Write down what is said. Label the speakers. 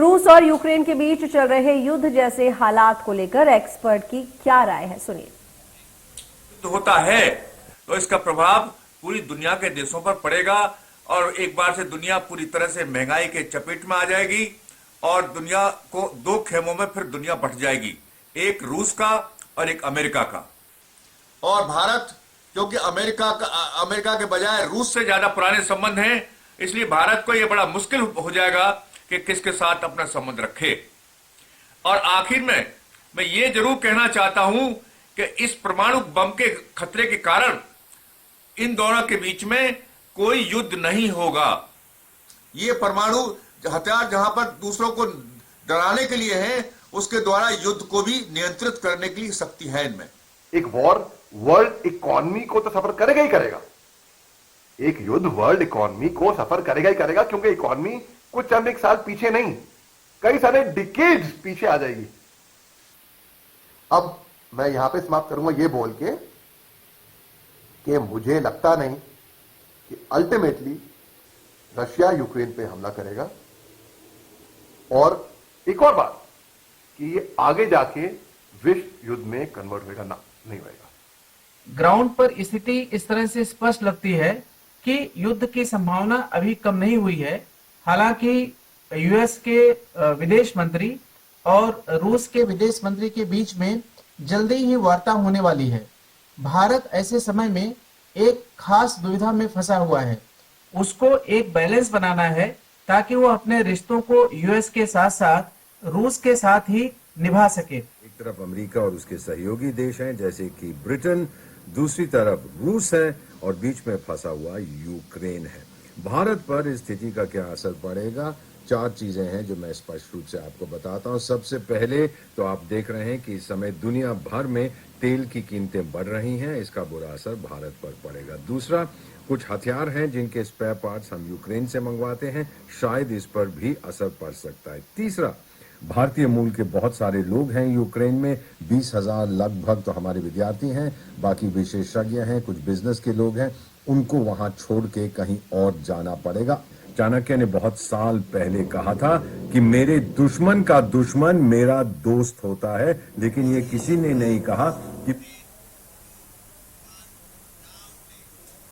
Speaker 1: रूस और यूक्रेन के बीच चल रहे युद्ध जैसे हालात को लेकर एक्सपर्ट की क्या राय है, सुनिए।
Speaker 2: तो होता है तो इसका प्रभाव पूरी दुनिया के देशों पर पड़ेगा और एक बार से दुनिया पूरी तरह से महंगाई के चपेट में आ जाएगी और दुनिया को दो खेमों में फिर दुनिया बंट जाएगी, एक रूस का और एक अमेरिका का। और भारत, क्योंकि अमेरिका के बजाय रूस से ज्यादा पुराने संबंध हैं, इसलिए भारत को यह बड़ा मुश्किल हो जाएगा कि किसके साथ अपना संबंध रखे। और आखिर में मैं ये जरूर कहना चाहता हूं कि इस परमाणु बम के खतरे के कारण इन दोनों के बीच में कोई युद्ध नहीं होगा। ये परमाणु हथियार जहां पर दूसरों को डराने के लिए है, उसके द्वारा युद्ध को भी नियंत्रित करने की शक्ति है इनमें।
Speaker 3: एक वॉर वर्ल्ड इकोनॉमी को तो सफर करेगा ही करेगा। एक युद्ध वर्ल्ड इकोनॉमी को सफर करेगा ही करेगा, क्योंकि इकोनॉमी कुछ चंद एक साल पीछे नहीं, कई सारे डिकेड्स पीछे आ जाएगी। अब मैं यहां पे समाप्त करूंगा ये बोल के कि मुझे लगता नहीं कि अल्टीमेटली रशिया यूक्रेन पे हमला करेगा, और एक और बात कि ये आगे जाके विश्व युद्ध में कन्वर्ट होगा ना, नहीं होगा।
Speaker 4: ग्राउंड पर स्थिति इस तरह से स्पष्ट लगती है कि युद्ध की संभावना अभी कम नहीं हुई है। हालांकि यूएस के विदेश मंत्री और रूस के विदेश मंत्री के बीच में जल्दी ही वार्ता होने वाली है। भारत ऐसे समय में एक खास दुविधा में फंसा हुआ है। उसको एक बैलेंस बनाना है ताकि वो अपने रिश्तों को यूएस के साथ साथ रूस के साथ ही निभा सके।
Speaker 5: एक तरफ अमेरिका और उसके सहयोगी देश हैं जैसे कि ब्रिटेन, दूसरी तरफ रूस है और बीच में फंसा हुआ यूक्रेन है। भारत पर इस स्थिति का क्या असर पड़ेगा? चार चीजें हैं जो मैं स्पष्ट रूप से आपको बताता हूं। सबसे पहले तो आप देख रहे हैं कि इस समय दुनिया भर में तेल की कीमतें बढ़ रही हैं, इसका बुरा असर भारत पर पड़ेगा। दूसरा, कुछ हथियार हैं जिनके स्पेयर पार्ट्स हम यूक्रेन से मंगवाते हैं, शायद इस पर भी असर पड़ सकता है। तीसरा, भारतीय मूल के बहुत सारे लोग हैं यूक्रेन में, 20,000 लगभग तो हमारे विद्यार्थी हैं, बाकी विशेषज्ञ हैं, कुछ बिजनेस के लोग हैं, उनको वहां छोड़ के कहीं और जाना पड़ेगा। चाणक्य ने बहुत साल पहले कहा था कि मेरे दुश्मन का दुश्मन मेरा दोस्त होता है, लेकिन ये किसी ने नहीं कहा कि